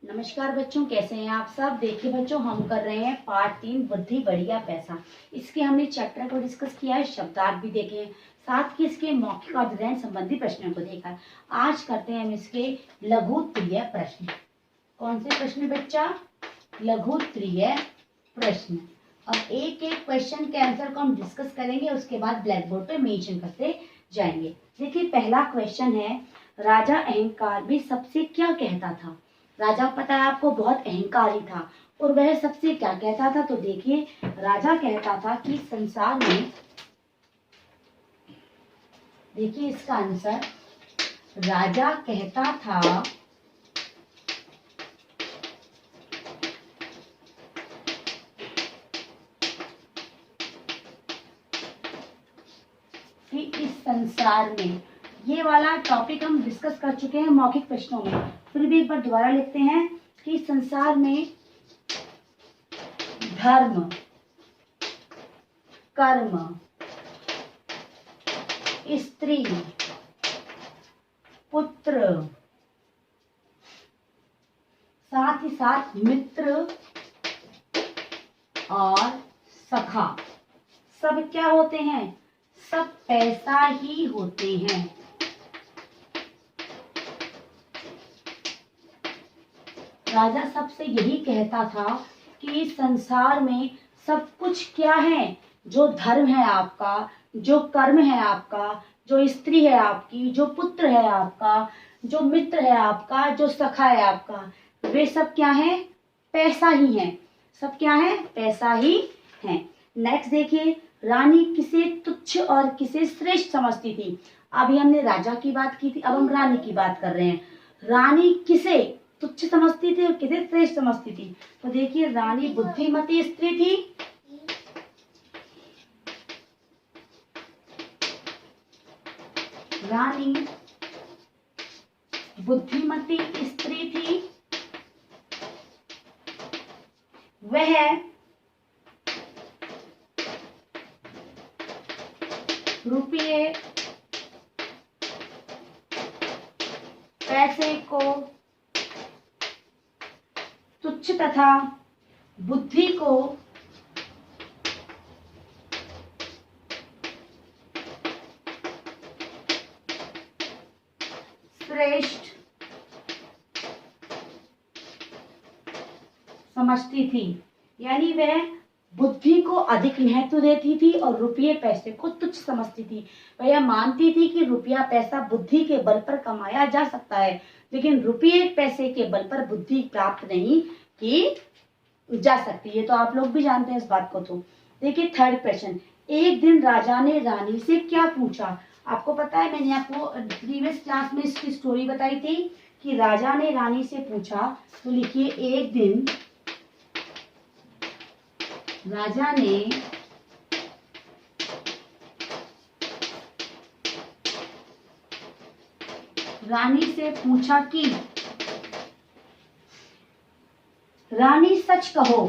नमस्कार बच्चों, कैसे हैं आप सब। देखिए बच्चों, हम कर रहे हैं पार्ट 3 बुद्धि बढ़िया पैसा। इसके हमने चैप्टर को डिस्कस किया है, शब्दार्थ भी देखे हैं, साथ ही इसके मौखिक और अध्ययन संबंधी प्रश्नों को देखा है। आज करते हैं हम इसके लघुत्तरीय प्रश्न। कौन से प्रश्न बच्चा? लघुत्तरीय प्रश्न। अब एक एक क्वेश्चन के आंसर को हम डिस्कस करेंगे, उसके बाद ब्लैक बोर्ड पे मेंशन करते जाएंगे। देखिए पहला क्वेश्चन है, राजा अहंकार में सबसे क्या कहता था। राजा पता है आपको बहुत अहंकारी था और वह सबसे क्या कहता था। तो देखिए राजा कहता था कि संसार में, देखिए इसका आंसर, राजा कहता था कि इस संसार में, ये वाला टॉपिक हम डिस्कस कर चुके हैं मौखिक प्रश्नों में, फिर भी एक बार दोबारा लिखते हैं कि संसार में धर्म, कर्म, स्त्री, पुत्र, साथ ही साथ मित्र और सखा, सब क्या होते हैं? सब पैसा ही होते हैं। राजा सबसे यही कहता था कि संसार में सब कुछ क्या है? जो धर्म है आपका, जो कर्म है आपका, जो स्त्री है आपकी, जो पुत्र है आपका, जो मित्र है आपका, जो सखा है आपका, वे सब क्या है? पैसा ही है। सब क्या है? पैसा ही है। नेक्स्ट देखिए, रानी किसे तुच्छ और किसे श्रेष्ठ समझती थी। अभी हमने राजा की बात की थी, अब हम रानी की बात कर रहे हैं। रानी किसे तुच्छ समझती थी और किसे श्रेष्ठ समझती थी। तो देखिए रानी बुद्धिमती स्त्री थी, रानी बुद्धिमती स्त्री थी। वह रुपये पैसे को तुच्छ तथा बुद्धि को श्रेष्ठ समझती थी। यानी वह बुद्धि को अधिक महत्व देती थी और रुपये पैसे को तुच्छ समझती थी। वह यह मानती थी कि रुपया पैसा बुद्धि के बल पर कमाया जा सकता है, लेकिन रुपये पैसे के बल पर बुद्धि प्राप्त नहीं की जा सकती है। तो आप लोग भी जानते हैं इस बात को। तो देखिए थर्ड क्वेश्चन, एक दिन राजा ने रानी से क्या पूछा। आपको पता है, मैंने आपको प्रीवियस क्लास में इसकी स्टोरी बताई थी कि राजा ने रानी से पूछा। तो लिखिए, एक दिन राजा ने रानी से पूछा कि रानी सच कहो,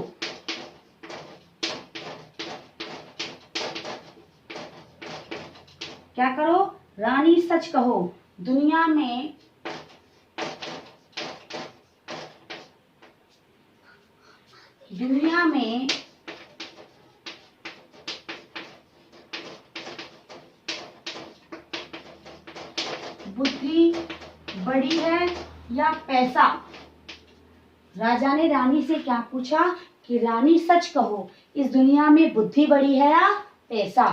क्या करो? रानी सच कहो, दुनिया में बुद्धि बड़ी है या पैसा। राजा ने रानी से क्या पूछा कि रानी सच कहो, इस दुनिया में बुद्धि बड़ी है या पैसा।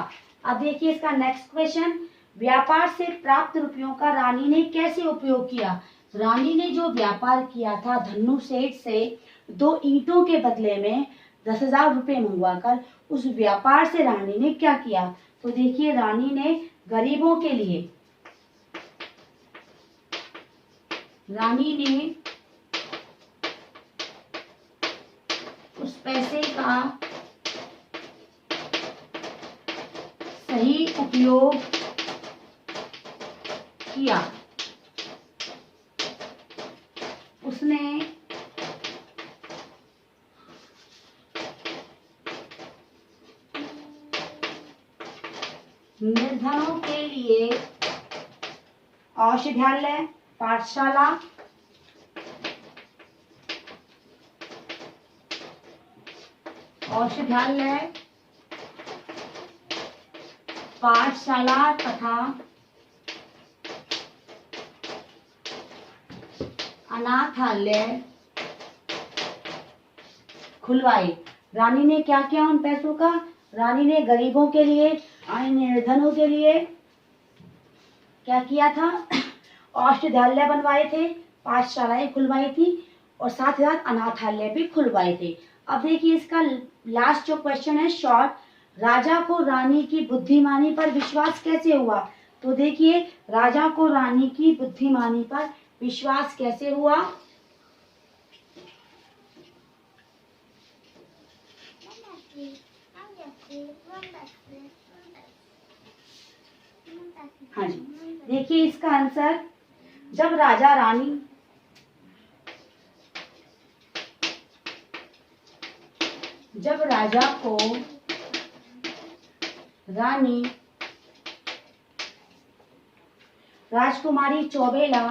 अब देखिए इसका नेक्स्ट क्वेश्चन, व्यापार से प्राप्त रुपयों का रानी ने कैसे उपयोग किया। रानी ने जो व्यापार किया था धन्नु सेठ से 2 ईंटों के बदले में 10,000 रुपये मंगवाकर, उस व्यापार से रानी ने क्या किया। तो देखिए रानी ने गरीबों के लिए, रानी ने उस पैसे का सही उपयोग किया। उसने निर्धनों के लिए औषधालय, पाठशाला औषधालय, पाठशाला तथा अनाथालय खुलवाए। रानी ने क्या किया उन पैसों का? रानी ने गरीबों के लिए, निर्धनों के लिए क्या किया था? औषधालय बनवाए थे, पाठशालाएं खुलवाई थी और साथ ही साथ अनाथालय भी खुलवाए थे। अब देखिए इसका लास्ट जो क्वेश्चन है शॉर्ट, राजा को रानी की बुद्धिमानी पर विश्वास कैसे हुआ? तो देखिए राजा को रानी की बुद्धिमानी पर विश्वास कैसे हुआ? हाँ जी, देखिए इसका आंसर, जब राजा रानी जब राजा को रानी राजकुमारी चौबेला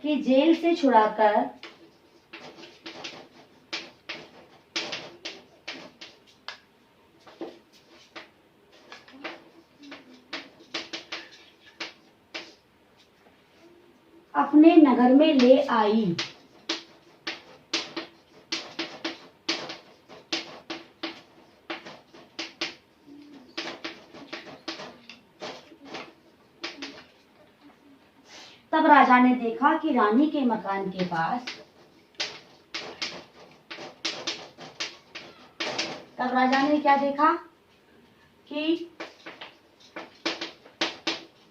कि जेल से छुड़ाकर अपने नगर में ले आई। तब राजा ने देखा कि रानी के मकान के पास तब राजा ने क्या देखा कि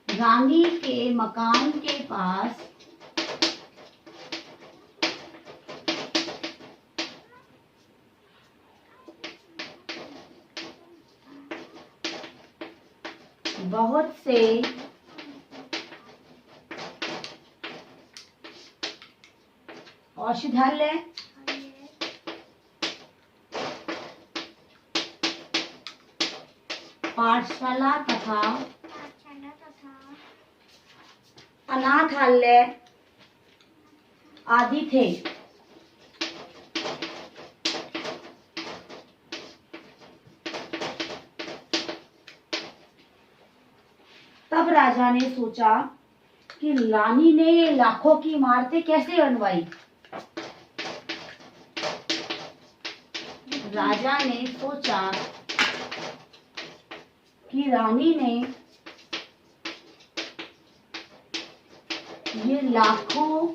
रानी के मकान के पास बहुत से औषधालय, पाठशाला तथा अनाथालय आदि थे। तब राजा ने सोचा कि रानी ने ये लाखों की इमारतें कैसे बनवाई। राजा ने सोचा कि रानी ने ये लाखों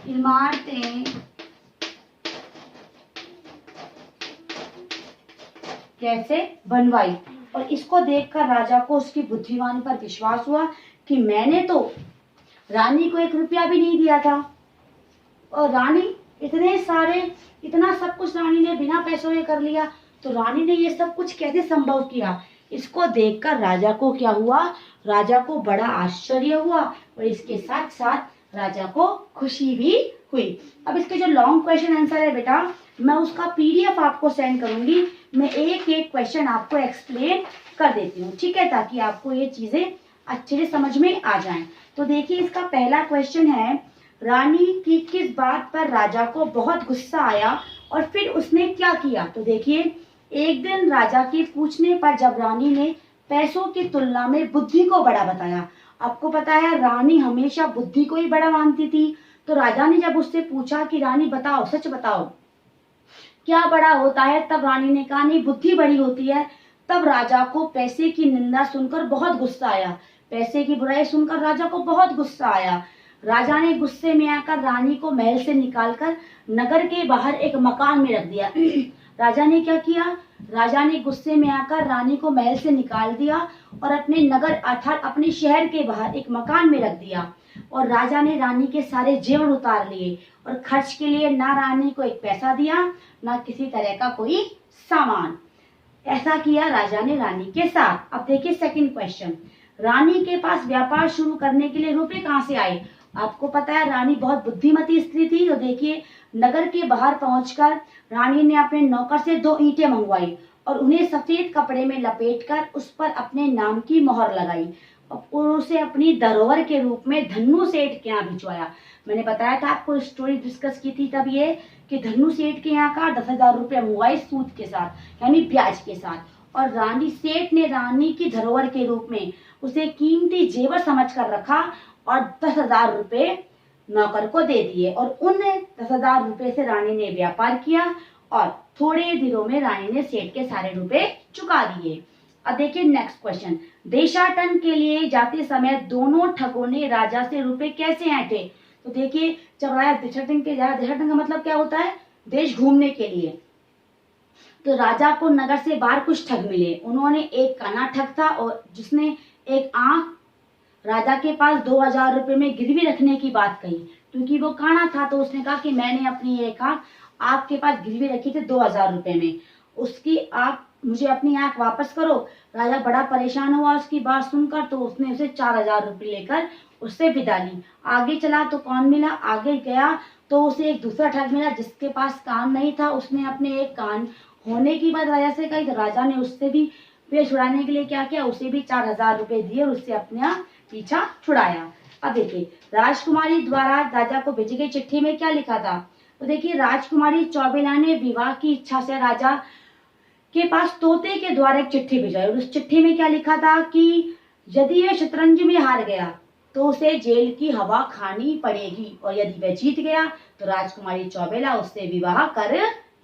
इमारतें कैसे बनवाई। और इसको देखकर राजा को उसकी बुद्धिमानी पर विश्वास हुआ कि मैंने तो रानी को 1 रुपया भी नहीं दिया था और रानी इतना सब कुछ रानी ने बिना पैसों के कर लिया, तो रानी ने ये सब कुछ कैसे संभव किया। इसको देखकर राजा को क्या हुआ? राजा को बड़ा आश्चर्य हुआ और इसके साथ साथ राजा को खुशी भी हुई। अब इसके जो लॉन्ग क्वेश्चन आंसर है बेटा, मैं उसका PDF आपको सेंड करूंगी। मैं एक एक क्वेश्चन आपको एक्सप्लेन कर देती हूँ, ठीक है, ताकि आपको ये चीजें अच्छे से समझ में आ जाएं। तो देखिए इसका पहला क्वेश्चन है, रानी की किस बात पर राजा को बहुत गुस्सा आया और फिर उसने क्या किया। तो देखिए एक दिन राजा के पूछने पर जब रानी ने पैसों की तुलना में बुद्धि को बड़ा बताया। आपको पता है रानी हमेशा बुद्धि को ही बड़ा मानती थी। तो राजा ने जब उससे पूछा कि रानी बताओ, सच बताओ क्या बड़ा होता है, तब रानी ने कहा नहीं, बुद्धि बड़ी होती है। तब राजा को पैसे की निंदा सुनकर बहुत गुस्सा आया। पैसे की बुराई सुनकर राजा को बहुत गुस्सा आया। राजा ने गुस्से में आकर रानी को महल से निकालकर नगर के बाहर एक मकान में रख दिया। राजा ने क्या किया? राजा ने गुस्से में आकर रानी को महल से निकाल दिया और अपने नगर अर्थात अपने शहर के बाहर एक मकान में रख दिया। और राजा ने रानी के सारे जेवर उतार लिए और खर्च के लिए ना रानी को एक पैसा दिया, ना किसी तरह का कोई सामान। ऐसा किया राजा ने रानी के साथ। अब देखिए सेकंड क्वेश्चन, रानी के पास व्यापार शुरू करने के लिए रुपए कहाँ से आए। आपको पता है रानी बहुत बुद्धिमती स्त्री थी। तो देखिए नगर के बाहर पहुंचकर रानी ने अपने नौकर से 2 ईंटें मंगवाई और उन्हें सफेद कपड़े में लपेटकर उस पर अपने नाम की मोहर लगाई और उसे अपनी धरोहर के रूप में धन्नू सेठ के यहाँ भिजवाया। मैंने बताया था आपको, स्टोरी डिस्कस की थी तब ये कि धन्नू सेठ के यहाँ का 10,000 रुपये मंगवाए सूद के साथ यानी ब्याज के साथ, और रानी सेठ ने रानी की धरोहर के रूप में उसे कीमती जेवर समझकर रखा और 10,000 रुपये नौकर को दे दिए और उन 10,000 रुपये से रानी ने व्यापार किया और थोड़े दिनों में रानी ने सेठ के सारे रुपए चुका दिए। अब देखिए नेक्स्ट क्वेश्चन, देशाटन के लिए जाते समय दोनों ठगों ने राजा से रुपए कैसे ऐंठे? तो देखिए जब राजा देशाटन के जा, देशाटन का मतलब क्या होता है? देश घूमने के लिए। तो राजा को नगर से बाहर कुछ ठग मिले। उन्होंने एक काना ठग था और जिसने एक आंख राजा के पास 2,000 रुपये में गिरवी रखने की बात कही, क्योंकि वो काना था तो उसने कहा कि मैंने अपनी एक आंख आपके पास गिरवी रखी थी 2,000 रुपये में, उसकी आंख मुझे अपनी आंख वापस करो। राजा बड़ा परेशान हुआ उसकी बात सुनकर, तो उसने उसे 4,000 रुपये लेकर उससे विदा ली। आगे चला तो कौन मिला? आगे गया तो उसे एक दूसरा ठग मिला जिसके पास कान नहीं था। उसने अपने एक कान होने की बात राजा से कही, तो राजा ने उससे भी पेश छुड़ाने के लिए क्या किया? उसे भी 4,000 रुपये दिए और उससे अपना पीछा छुड़ाया। अब देखिए राजकुमारी द्वारा राजा को भेजी गई चिट्ठी में क्या लिखा था? तो देखिए राजकुमारी चौबेला ने विवाह की इच्छा से राजा के पास तोते के द्वारा एक चिट्ठी भिजवाई और उस चिट्ठी में क्या लिखा था कि यदि वह शतरंज में हार गया तो उसे जेल की हवा खानी पड़ेगी और यदि वह जीत गया तो राजकुमारी चौबेला उससे विवाह कर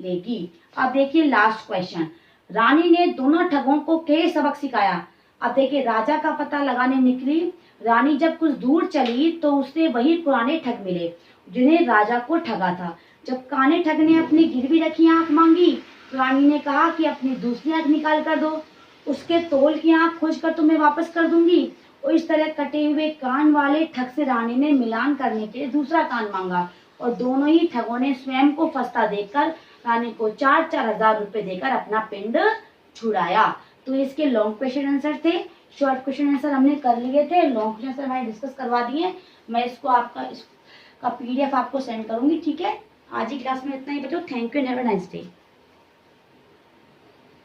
लेगी। अब देखिए लास्ट क्वेश्चन, रानी ने दोनों ठगों को क्या सबक सिखाया? अब देखिए राजा का पता लगाने निकली रानी, जब कुछ दूर चली तो उसे वही पुराने ठग मिले जिन्हें राजा को ठगा था। जब काने ठग ने अपनी गिरवी रखी आंख मांगी तो रानी ने कहा कि अपनी दूसरी आंख निकाल कर दो, उसके तोल की आंख खोज कर तुम्हें वापस कर दूंगी। और इस तरह कटे हुए कान वाले ठग से रानी ने मिलान करने के लिए दूसरा कान मांगा और दोनों ही ठगों ने स्वयं को फंसता देखकर रानी को 4-4 हजार रुपये देकर अपना पिंड छुड़ाया। तो इसके लॉन्ग क्वेश्चन आंसर थे, शॉर्ट क्वेश्चन आंसर हमने कर लिए थे, लॉन्ग क्वेश्चन आंसर मैंने डिस्कस करवा दिए। मैं इसको इसका PDF आपको सेंड करूंगी, ठीक है। आज की क्लास में इतना ही बच्चों, thank you and have a nice day.